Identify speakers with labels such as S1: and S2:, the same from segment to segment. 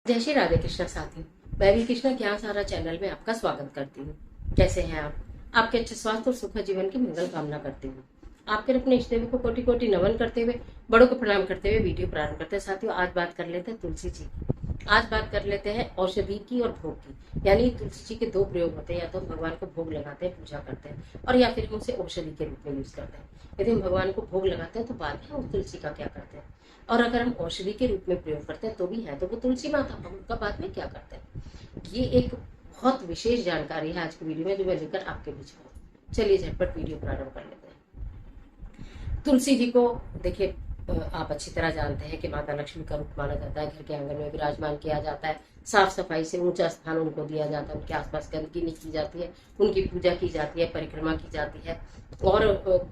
S1: जय श्री राधे कृष्णा साथियों। मैं भी कृष्णा ज्ञान सारा चैनल में आपका स्वागत करती हूँ। कैसे हैं आप? आपके अच्छे स्वास्थ्य और सुखद जीवन की मंगल कामना करती हूँ। आपके अपने इष्ट देवी को कोटि कोटि नमन करते हुए, बड़ों को प्रणाम करते हुए वीडियो प्रारंभ करते हैं। साथियों, आज बात कर लेते हैं तुलसी जी की। आज बात कर लेते हैं औषधि की और भोग की। यानी तुलसी जी के दो प्रयोग होते हैं, या तो भगवान को भोग लगाते हैं, पूजा करते हैं, और या फिर हम उसे औषधि के रूप में यूज करते हैं। यदि हम भगवान को भोग लगाते हैं तो बाद में हम तुलसी का क्या करते हैं, और अगर हम औषधि के रूप में प्रयोग करते हैं तो भी है, तो वो तुलसी माता, हम उनका बाद में क्या करते हैं। ये एक बहुत विशेष जानकारी है आज की वीडियो में जो मैं लेकर आपके बीच में हूँ। चलिए झटपट वीडियो प्रारंभ कर लेते हैं। तुलसी जी को देखिए, आप अच्छी तरह जानते हैं कि माता लक्ष्मी का रूप माना जाता है। घर के आंगन में विराजमान किया जाता है, साफ सफाई से ऊंचा स्थान उनको दिया जाता है, उनके आसपास गंदगी नहीं की जाती है, उनकी पूजा की जाती है, परिक्रमा की जाती है। और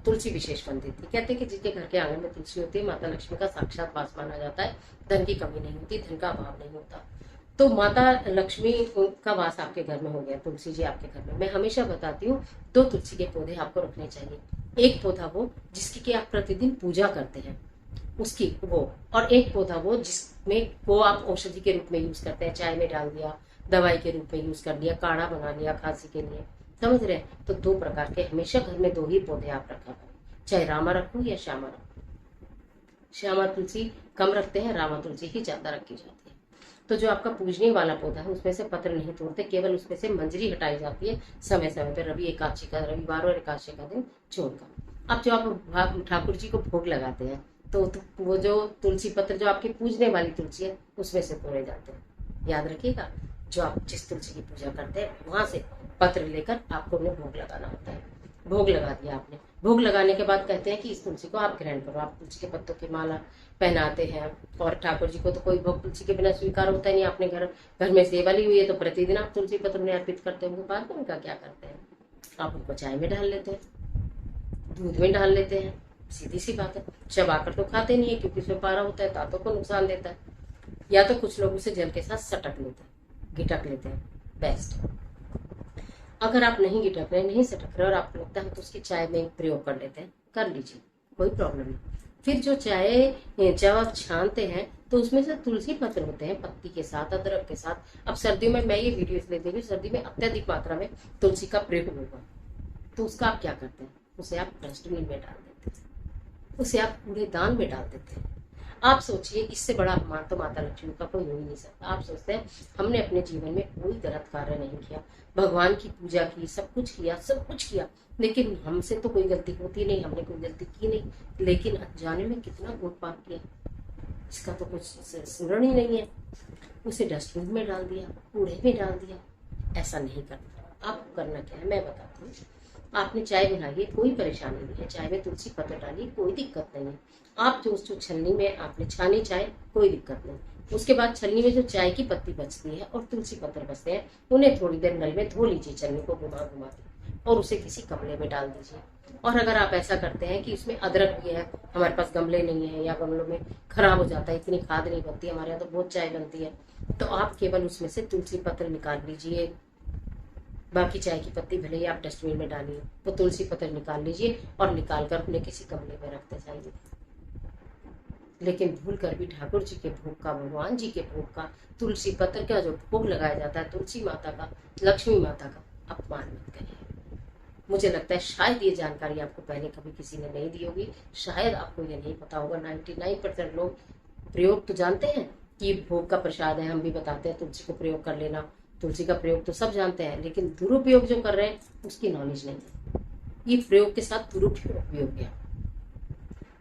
S1: तुलसी विशेष मंदिर थी। कहते हैं कि जिसके घर के आंगन में तुलसी होती है, माता लक्ष्मी का साक्षात वास माना जाता है। धन की कमी नहीं होती, धन का अभाव नहीं होता। तो माता लक्ष्मी का वास आपके घर में हो गया, तुलसी जी आपके घर में। मैं हमेशा बताती हूँ, दो तुलसी के पौधे आपको रखने चाहिए। एक पौधा वो जिसकी कि आप प्रतिदिन पूजा करते हैं, उसकी वो, और एक पौधा वो जिसमें वो आप औषधि के रूप में यूज करते हैं। चाय में डाल दिया, दवाई के रूप में यूज कर लिया, काढ़ा बना लिया खांसी के लिए। समझ रहे हैं? तो दो प्रकार के हमेशा घर में दो ही पौधे आप रखा करें, चाहे रामा रखो या श्यामा रखो। श्यामा तुलसी कम रखते हैं, रामा तुलसी ही ज्यादा रखी जाती है। तो जो आपका पूजने वाला पौधा है उसमें से पत्र नहीं तोड़ते, केवल उसमें से मंजरी हटाई जाती है समय समय पर, रवि एकादशी का, रविवार और एकादशी का दिन छोड़कर। अब जो आप ठाकुर जी को भोग लगाते हैं तो वो जो तुलसी पत्र जो आपकी पूजने वाली तुलसी है उसमें से तोड़े जाते हैं। याद रखिएगा, जो आप जिस तुलसी की पूजा करते हैं वहां से पत्र लेकर आपको उन्हें भोग लगाना होता है। भोग लगा दिया आपने, भोग लगाने के बाद कहते हैं कि इस तुलसी को आप ग्रहण करो। आप तुलसी के पत्तों की माला पहनाते हैं, और ठाकुर जी को तो कोई भोग तुलसी के बिना स्वीकार होता ही नहीं। आपने घर में सेवा ली हुई है तो प्रतिदिन आप तुलसी पत्र उन्हें अर्पित करते होंगे। बाद में उनका क्या करते हैं, आप उनको चाय में डाल लेते हैं, दूध में डाल लेते हैं। सीधी सी बात है। चबाकर तो खाते नहीं है क्योंकि उसमें पारा होता है, दांतों को नुकसान देता है। या तो कुछ लोग उसे जल के साथ सटक लेते हैं, गिटक लेते हैं, बेस्ट। अगर आप नहीं गिटक रहे, नहीं सटक रहे और आपको लगता है तो उसकी चाय में प्रयोग कर लेते हैं, कर लीजिए, कोई प्रॉब्लम नहीं। फिर जो चाय जब आप छानते हैं तो उसमें से तुलसी पत्र होते हैं, पत्ती के साथ, अदरक के साथ। अब सर्दियों में मैं ये वीडियो इसलिए दे रही हूँ, सर्दी में अत्यधिक मात्रा में तुलसी का प्रयोग होगा, तो उसका आप क्या करते हैं, उसे आप डस्टबिन में डाल देते हैं, उसे आप कूड़ेदान में डाल देते हैं। आप सोचिए, इससे बड़ा अपमान तो माता लक्ष्मी का कोई हो ही नहीं सकता। आप सोचते हैं हमने अपने जीवन में कोई गलत कार्य नहीं किया, भगवान की पूजा की, सब कुछ किया, सब कुछ किया, लेकिन हमसे तो कोई गलती होती नहीं, हमने कोई गलती की नहीं, लेकिन अनजाने में कितना घोर पाप किया, इसका तो कुछ स्मरण ही नहीं है। उसे डस्टबिन में डाल दिया, कूड़े में डाल दिया। ऐसा नहीं करना। आपको करना क्या है मैं बताती हूँ। आपने चाय बनाई है, कोई परेशानी नहीं है, चाय में तुलसी पत्र डालिए, कोई दिक्कत नहीं है। आप जो छलनी में आपने छानी चाय, कोई दिक्कत नहीं। उसके बाद छलनी में जो चाय की पत्ती बचती है और तुलसी पत्र बचते हैं, उन्हें थोड़ी देर नल में धो लीजिए, छलनी को घुमा घुमा के, और उसे किसी गमले में डाल दीजिए। और अगर आप ऐसा करते हैं कि उसमें अदरक भी है, हमारे पास गमले नहीं है या गमलों में खराब हो जाता है, इतनी खाद नहीं बनती, हमारे यहाँ तो बहुत चाय बनती है, तो आप केवल उसमें से तुलसी पत्र निकाल लीजिए। बाकी चाय की पत्ती भले ही आप डस्टबिन में डालिए, तो तुलसी पत्र निकाल लीजिए और निकाल कर अपने किसी गमले में रखते जाइए। लेकिन भूल कर भी ठाकुर जी के भोग का, भगवान जी के भोग का, तुलसी पत्र का जो भोग लगाया जाता है, तुलसी माता का, लक्ष्मी माता का अपमान मत करिए। मुझे लगता है शायद ये जानकारी आपको पहले कभी किसी ने नहीं दी होगी, शायद आपको ये नहीं पता होगा। 99% लोग प्रयोग तो जानते हैं कि भोग का प्रसाद है, हम भी बताते हैं तुलसी को प्रयोग कर लेना, तुलसी का प्रयोग तो सब जानते हैं, लेकिन दुरुपयोग जो कर रहे हैं उसकी नॉलेज नहीं है। ये प्रयोग के साथ दुरुपयोग भी हो गया।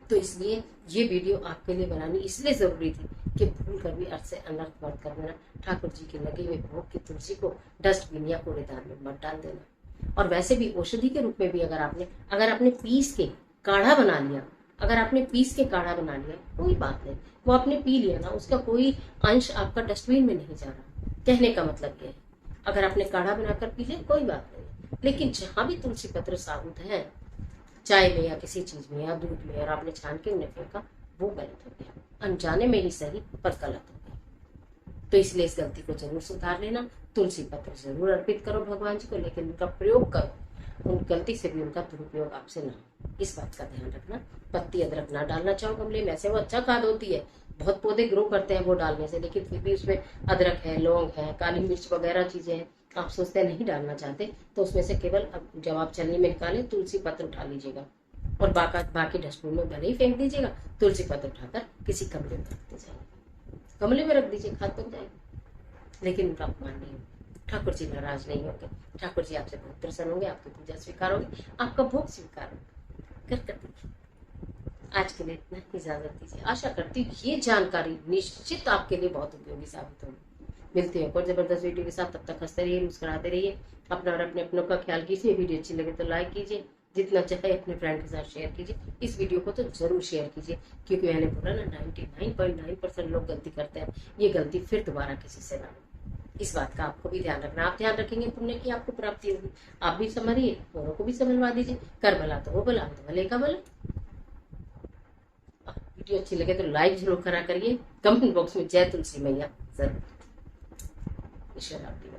S1: तो इसलिए ये वीडियो आपके लिए बनानी इसलिए जरूरी थी कि भूल कर भी अर्थ से अनर्थ मत कर देना। ठाकुर जी के लगे हुए भोग की तुलसी को डस्टबिन या कूड़ेदान में मत डाल देना। और वैसे भी औषधि के रूप में भी अगर आपने पीस के काढ़ा बना लिया, अगर आपने पीस के काढ़ा बना लिया, कोई बात नहीं, वो आपने पी लिया ना, उसका कोई अंश आपका डस्टबिन में नहीं जा रहा। कहने का मतलब ये है, अगर आपने काढ़ा बनाकर पी लिया कोई बात नहीं, लेकिन जहां भी तुलसी पत्र साबुत है, चाय में या किसी चीज में या दूध में, और आपने छान के उन्हें फेंका, वो गलत हो गया। अनजाने में ही सही, पर गलत हो गया। तो इसलिए इस गलती को जरूर सुधार लेना। तुलसी पत्र जरूर अर्पित करो भगवान जी को, लेकिन उनका प्रयोग करो उन गलती से भी उनका दुरुपयोग आपसे ना हो, इस बात का ध्यान रखना। पत्ती अदरक ना डालना चाहो गमले में, ऐसे वो अच्छा खाद होती है, बहुत पौधे ग्रो करते हैं वो डालने से, लेकिन फिर भी उसमें अदरक है, लौंग है, काली मिर्च वगैरह चीजें हैं, आप सोचते हैं नहीं डालना चाहते, तो उसमें से केवल जब आप चलनी में निकालें तुलसी पत्र उठा लीजिएगा और बाकी डस्टबिन में भले ही फेंक दीजिएगा, तुलसी पत्र उठाकर किसी कमरे में रख दीजिएगा, गमले में रख दीजिए, खाद बन जाएगी। लेकिन उनका अपमान नहीं होगा, ठाकुर जी नाराज नहीं होंगे, ठाकुर जी आपसे बहुत प्रसन्न होंगे, आपकी पूजा स्वीकार होगी, आपका भोग स्वीकार होगा। कर देखिए। आज के लिए इतना ही, इजाजत दीजिए। आशा करती हूँ ये जानकारी निश्चित आपके लिए बहुत उपयोगी साबित होगी। मिलते हैं और जबरदस्त वीडियो के साथ, तब तक हंसते रहिए, मुस्कुराते रहिए, अपना और अपने अपनों का ख्याल कीजिए। वीडियो अच्छी लगे तो लाइक कीजिए, जितना चाहे अपने फ्रेंड के साथ शेयर कीजिए। इस वीडियो को तो जरूर शेयर कीजिए, क्योंकि मैंने बोला ना 99.9% लोग गलती करते हैं, ये गलती फिर दोबारा किसी से ना हो, इस बात का आपको भी ध्यान रखना। आप ध्यान रखेंगे पुण्य की आपको प्राप्ति होगी। आप भी संभलिए, औरों को भी संभलवा दीजिए। कर भला तो वो भला, तो भले का भला। वीडियो अच्छी लगे तो लाइक जरूर करा करिए, कमेंट बॉक्स में जय तुलसी मैया जरूर। ईश्वर आपकी